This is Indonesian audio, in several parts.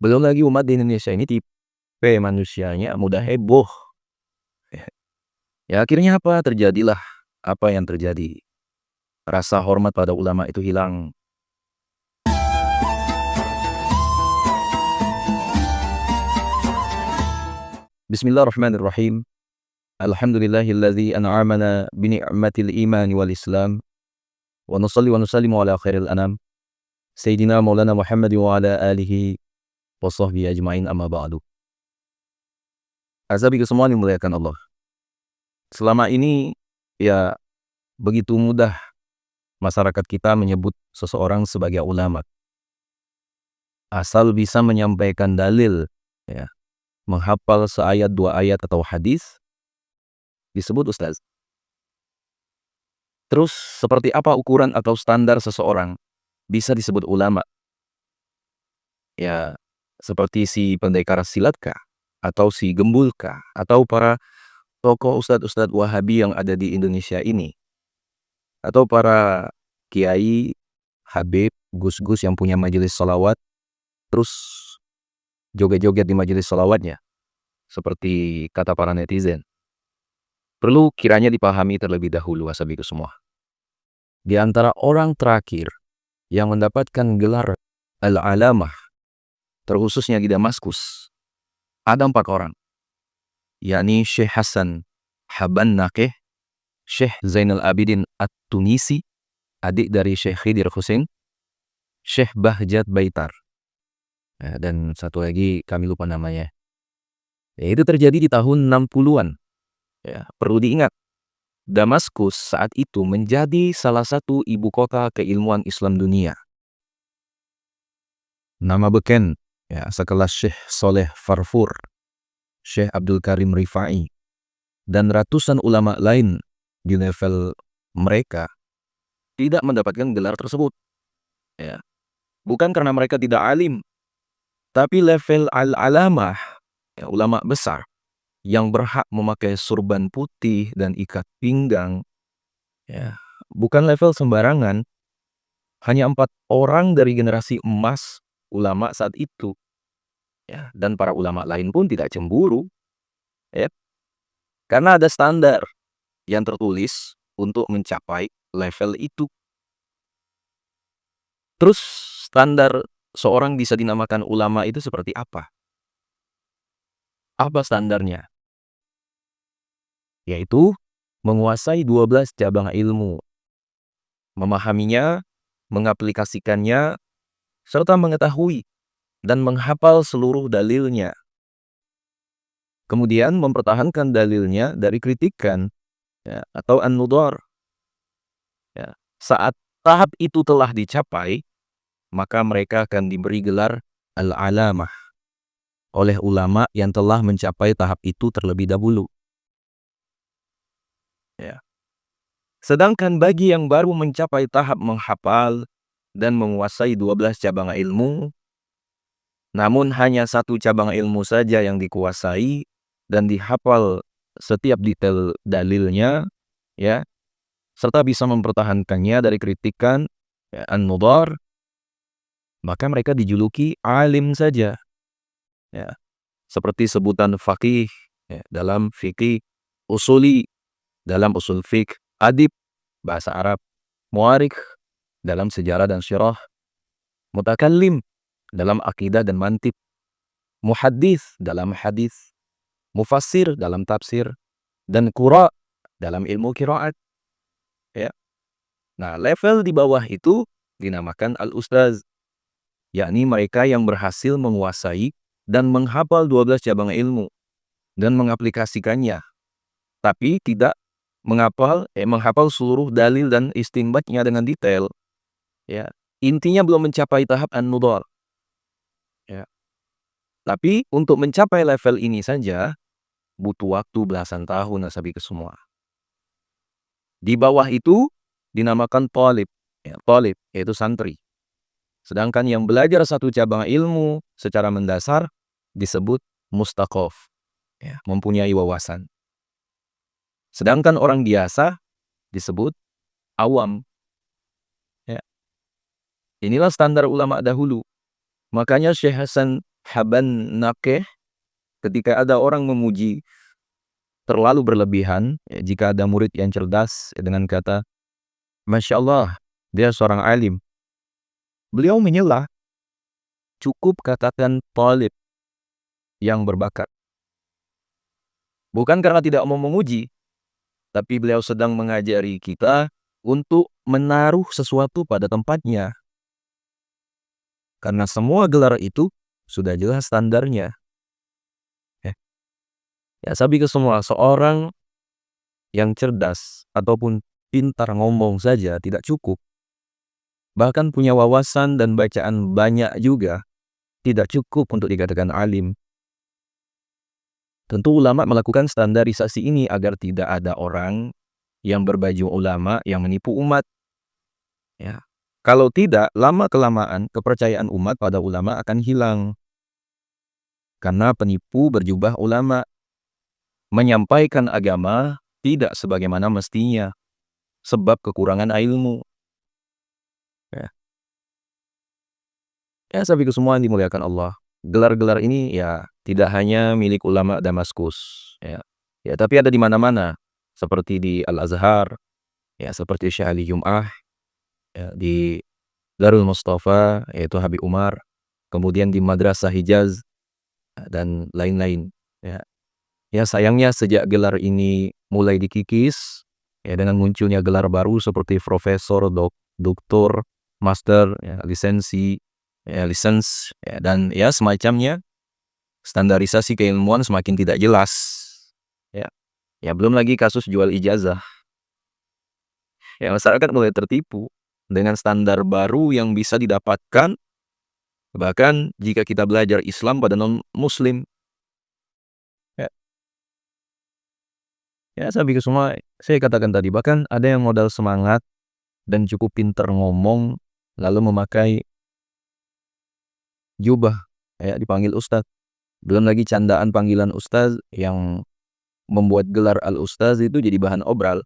Belum lagi umat di Indonesia ini tipe manusianya mudah heboh. Ya akhirnya apa? Terjadilah apa yang terjadi. Rasa hormat pada ulama itu hilang. Bismillahirrahmanirrahim. Alhamdulillahilladzi an'amana bini'matil iman wal islam. Wa nusalli wa nusallimu ala khairil anam. Sayyidina Maulana Muhammad wa ala alihi wa sahbihi ajma'in amma ba'du. Azabi semua dimuliakan Allah. Selama ini ya begitu mudah masyarakat kita menyebut seseorang sebagai ulama. Asal bisa menyampaikan dalil, ya, menghafal seayat dua ayat atau hadis, disebut ustaz. Terus seperti apa ukuran atau standar seseorang bisa disebut ulama? Ya, seperti si pendekar silat kah? Atau si gembul kah? Atau para tokoh ustadz-ustadz Wahabi yang ada di Indonesia ini? Atau para kiai, habib, gus-gus yang punya majelis sholawat, terus joget-joget di majelis sholawatnya, seperti kata para netizen. Perlu kiranya dipahami terlebih dahulu, wasabiku semua. Di antara orang terakhir yang mendapatkan gelar Al-Alamah, terkhususnya di Damaskus, ada 4 orang, yakni Syekh Hasan Habannaqeh, Syekh Zainal Abidin At-Tunisi, adik dari Syekh Khidir Husain, Syekh Bahjat Baitar, dan satu lagi kami lupa namanya. Itu terjadi di tahun 60-an. Ya, perlu diingat, Damaskus saat itu menjadi salah satu ibu kota keilmuan Islam dunia. Nama beken, ya, sekelas Syekh Soleh Farfur, Syekh Abdul Karim Rifai, dan ratusan ulama lain di level mereka tidak mendapatkan gelar tersebut. Ya, bukan karena mereka tidak alim, tapi level al-alamah, ya, ulama besar yang berhak memakai surban putih dan ikat pinggang, ya, bukan level sembarangan. Hanya 4 orang dari generasi emas ulama saat itu, ya, dan para ulama lain pun tidak cemburu, ya, karena ada standar yang tertulis untuk mencapai level itu. Terus standar seorang bisa dinamakan ulama itu seperti apa? Apa standarnya? Yaitu menguasai 12 cabang ilmu, memahaminya, mengaplikasikannya, serta mengetahui dan menghafal seluruh dalilnya. Kemudian mempertahankan dalilnya dari kritikan, ya, atau an-nudhar. Ya. Saat tahap itu telah dicapai, maka mereka akan diberi gelar al-alamah oleh ulama yang telah mencapai tahap itu terlebih dahulu. Ya. Sedangkan bagi yang baru mencapai tahap menghafal dan menguasai 12 cabang ilmu, namun hanya satu cabang ilmu saja yang dikuasai dan dihafal setiap detail dalilnya, ya, serta bisa mempertahankannya dari kritikan, ya, an-nudhar, maka mereka dijuluki alim saja, ya, seperti sebutan faqih, ya, dalam fikih, usuli dalam usul fiqh, adib bahasa Arab, muarikh dalam sejarah dan syirah, mutakallim dalam akidah dan mantiq, muhaddits dalam hadis, mufassir dalam tafsir, dan qura dalam ilmu qiraat, ya. Nah, level di bawah itu dinamakan al-ustaz, yakni mereka yang berhasil menguasai dan menghafal 12 cabang ilmu dan mengaplikasikannya, tapi tidak menghafal seluruh dalil dan istinbatnya dengan detail, ya. Intinya belum mencapai tahap an-nudhar, ya. Tapi untuk mencapai level ini saja butuh waktu belasan tahun, nasabi ke semua. Di bawah itu dinamakan talib, ya, talib yaitu santri. Sedangkan yang belajar satu cabang ilmu secara mendasar disebut mustaqof, ya, mempunyai wawasan. Sedangkan orang biasa disebut awam, ya. Inilah standar ulama dahulu. Makanya Syekh Hasan haban nakeh, ketika ada orang memuji terlalu berlebihan, jika ada murid yang cerdas dengan kata, Masya Allah, dia seorang alim. Beliau menyela, cukup katakan talib yang berbakat. Bukan karena tidak mau memuji, tapi beliau sedang mengajari kita untuk menaruh sesuatu pada tempatnya. Karena semua gelar itu sudah jelas standarnya. Ya, sabi ke semua, seorang yang cerdas ataupun pintar ngomong saja tidak cukup. Bahkan punya wawasan dan bacaan banyak juga tidak cukup untuk dikatakan alim. Tentu ulama melakukan standarisasi ini agar tidak ada orang yang berbaju ulama yang menipu umat. Ya. Kalau tidak, lama-kelamaan kepercayaan umat pada ulama akan hilang. Karena penipu berjubah ulama menyampaikan agama tidak sebagaimana mestinya, sebab kekurangan ilmu. Ya, ya sahabatku semua yang dimuliakan Allah. Gelar-gelar ini ya tidak hanya milik ulama Damaskus, ya, ya tapi ada di mana-mana, seperti di Al-Azhar, ya seperti Syekh Ali Jum'ah, ya, di Darul Mustafa, yaitu Habib Umar, kemudian di Madrasah Hijaz, dan lain-lain. Ya, ya sayangnya sejak gelar ini mulai dikikis, ya dengan munculnya gelar baru seperti profesor, doktor, master, ya, lisensi, ya, lisens, ya, dan ya semacamnya, standarisasi keilmuan semakin tidak jelas. Ya, ya belum lagi kasus jual ijazah. Ya masyarakat mulai tertipu dengan standar baru yang bisa didapatkan bahkan jika kita belajar Islam pada non-Muslim. Ya, ya saya pikir semua, saya katakan tadi, bahkan ada yang modal semangat dan cukup pintar ngomong, lalu memakai jubah, ya dipanggil Ustadz. Belum lagi candaan panggilan Ustadz yang membuat gelar Al-Ustadz itu jadi bahan obral.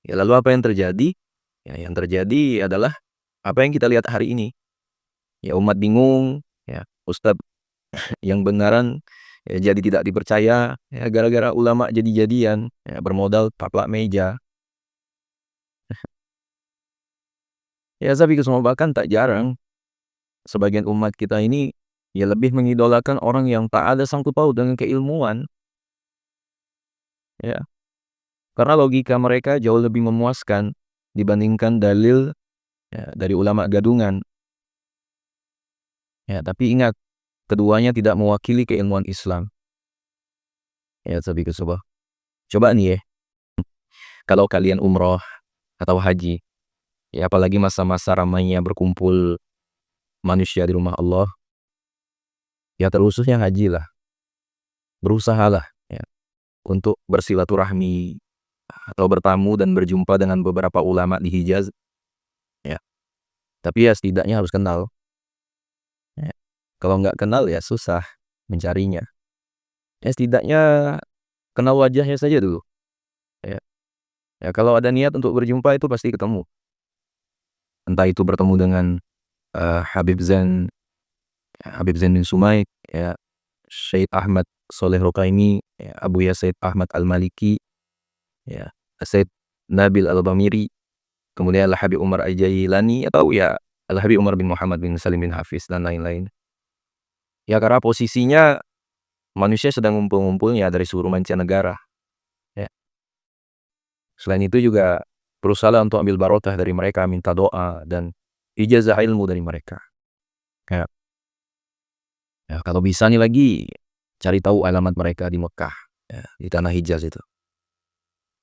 Ya lalu apa yang terjadi? Ya yang terjadi adalah apa yang kita lihat hari ini. Ya umat bingung, ya Ustadz yang benaran ya jadi tidak dipercaya, ya gara-gara ulama jadi-jadian, ya bermodal taplak meja. Ya saya pikir semua, bahkan tak jarang sebagian umat kita ini ya lebih mengidolakan orang yang tak ada sangkut paut dengan keilmuan. Ya, karena logika mereka jauh lebih memuaskan dibandingkan dalil, ya, dari ulama gadungan. Ya, tapi ingat, keduanya tidak mewakili keilmuan Islam. Ya, saya pikir coba nih ya, kalau kalian umroh atau haji, ya apalagi masa-masa ramainya berkumpul manusia di rumah Allah, ya terkhususnya haji lah, berusahalah ya untuk bersilaturahmi atau bertamu dan berjumpa dengan beberapa ulama di Hijaz, ya. Tapi ya setidaknya harus kenal. Ya. Kalau nggak kenal ya susah mencarinya. Ya setidaknya kenal wajahnya saja dulu. Ya. Ya kalau ada niat untuk berjumpa itu pasti ketemu. Entah itu bertemu dengan Habib Zain, Habib Zain bin Sumaik, ya Syed Ahmad Soleh Rokaimi, ya, Abu Said Ahmad Al-Maliki, ya Syed Nabil Al-Bamiri, kemudian Al-Habib Umar Al-Jailani, atau ya Al-Habib Umar bin Muhammad bin Salim bin Hafiz, dan lain-lain. Ya karena posisinya manusia sedang ngumpul-ngumpulnya dari seluruh mancanegara. Ya. Selain itu juga berusaha untuk ambil barokah dari mereka, minta doa dan ijazah ilmu dari mereka. Ya. Ya, kalau bisa nih lagi cari tahu alamat mereka di Mekah, ya, di tanah Hijaz itu.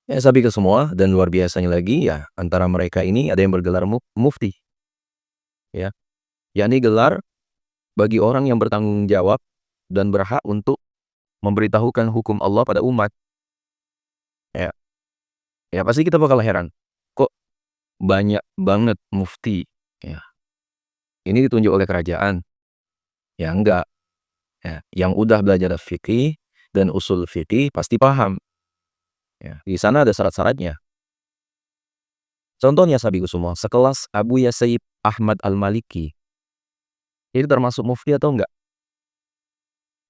Ya sabi ke semua, dan luar biasanya lagi ya antara mereka ini ada yang bergelar mufti. Ya, yakni gelar bagi orang yang bertanggung jawab dan berhak untuk memberitahukan hukum Allah pada umat. Ya, ya pasti kita bakal heran. Kok banyak banget mufti? Ya, ini ditunjuk oleh kerajaan? Ya enggak. Ya, yang udah belajar fikih dan usul fikih pasti paham. Ya, di sana ada syarat-syaratnya. Contohnya sabiku semua, sekelas Abu Said Ahmad Al-Maliki, itu termasuk mufti atau enggak?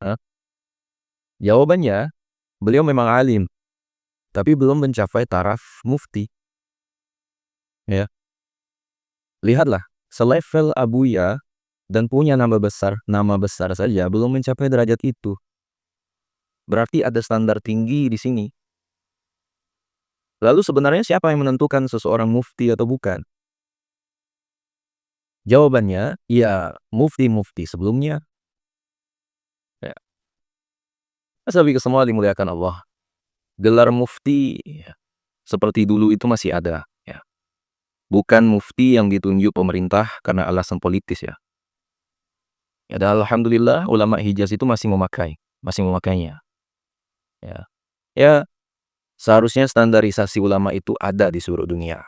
Hah? Jawabannya, beliau memang alim, tapi belum mencapai taraf mufti, ya. Lihatlah, selevel Abuya dan punya nama besar saja belum mencapai derajat itu. Berarti ada standar tinggi di sini. Lalu sebenarnya siapa yang menentukan seseorang mufti atau bukan? Jawabannya, ya mufti-mufti sebelumnya. Ya. Asal semua dimuliakan Allah. Gelar mufti ya, seperti dulu itu masih ada. Ya. Bukan mufti yang ditunjuk pemerintah karena alasan politis ya. Ya, dan alhamdulillah ulama Hijaz itu masih memakainya. Ya. Ya, seharusnya standarisasi ulama itu ada di seluruh dunia.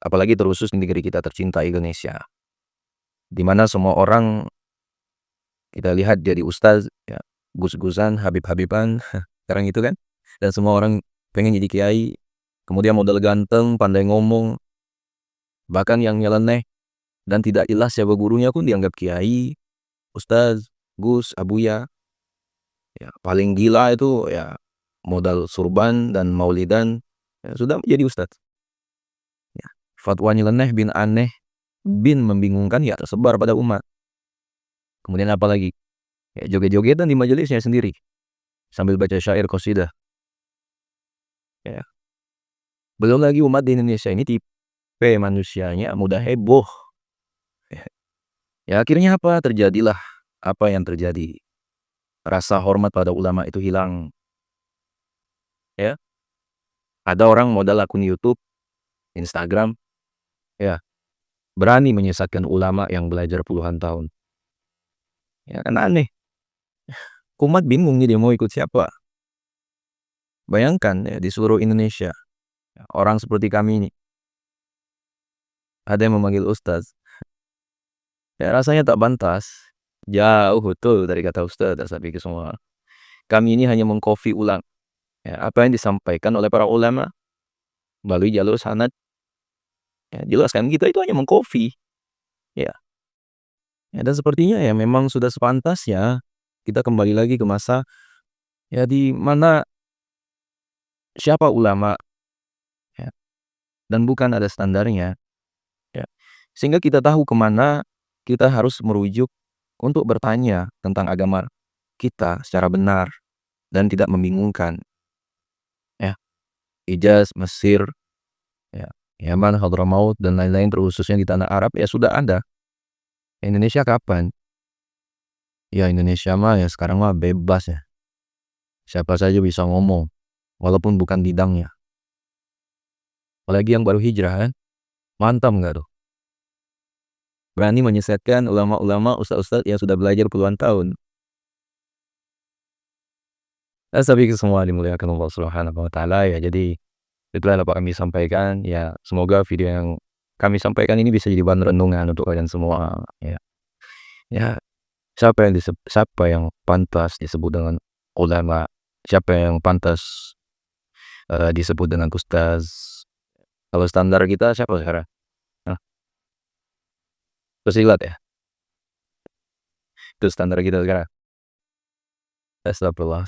Apalagi terkhusus di negeri kita tercinta Indonesia, di mana semua orang kita lihat jadi ustaz, ya, gus-gusan, habib-habiban, sekarang itu kan. Dan semua orang pengen jadi kiai, kemudian modal ganteng, pandai ngomong, bahkan yang nyeleneh dan tidak jelas siapa gurunya pun dianggap kiai, ustaz, gus, abuya. Ya, paling gila itu ya modal surban dan maulidan, ya, sudah menjadi ustaz. Ya. Fatwa nyeleneh bin aneh bin membingungkan ya tersebar pada umat. Kemudian apa lagi? Ya, joget-jogetan di majelisnya sendiri sambil baca syair qasidah. Ya. Belum lagi umat di Indonesia ini tipe manusianya mudah heboh. Ya akhirnya apa? Terjadilah apa yang terjadi. Rasa hormat pada ulama itu hilang. Ya. Ada orang modal akun YouTube, Instagram, ya, berani menyesatkan ulama yang belajar puluhan tahun. Ya kan aneh. Umat bingung nih dia mau ikut siapa. Bayangkan ya, di seluruh Indonesia, orang seperti kami ini, ada yang memanggil ustaz. Ya rasanya tak pantas. Jauh betul dari kata ustaz, saya pikir semua. Kami ini hanya mengkopi ulang ya, apa yang disampaikan oleh para ulama melalui jalur sanad. Ya, jelas kan kita itu hanya mengkopi. Ya. Ya, dan sepertinya ya memang sudah sepantasnya kita kembali lagi ke masa ya di mana siapa ulama ya, dan bukan ada standarnya. Ya. Sehingga kita tahu kemana kita harus merujuk untuk bertanya tentang agama kita secara benar dan tidak membingungkan. Ya. Hijaz, Mesir, ya, Yaman, Hadramaut, dan lain-lain terkhususnya di tanah Arab ya sudah ada. Indonesia kapan? Ya Indonesia mah ya sekarang mah bebas ya. Siapa saja bisa ngomong, walaupun bukan bidangnya. Apalagi yang baru hijrah kan, mantap nggak tuh? Berani menyesatkan ulama-ulama, ustaz-ustaz yang sudah belajar puluhan tahun. Tapi semua dimuliakan Allah Subhanahu wa Ta'ala ya. Jadi itulah apa kami sampaikan ya. Semoga video yang kami sampaikan ini bisa jadi bahan renungan untuk kalian semua ya. Ya, siapa yang pantas disebut dengan ulama? Siapa yang pantas disebut dengan ustaz? Kalau standar kita siapa sekarang? Hah? Pesilat ya? Itu standar kita sekarang. Astagfirullah.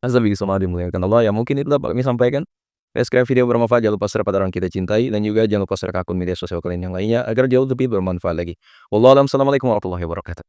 Astagfirullah dimuliakan Allah. Ya mungkin itulah Pak kami sampaikan. Sekali video bermanfaat, jangan lupa share pada orang kita cintai, dan juga jangan lupa share ke akun media sosial kalian yang lainnya agar jauh lebih bermanfaat lagi. Wallahualam. Assalamualaikum warahmatullahi wabarakatuh.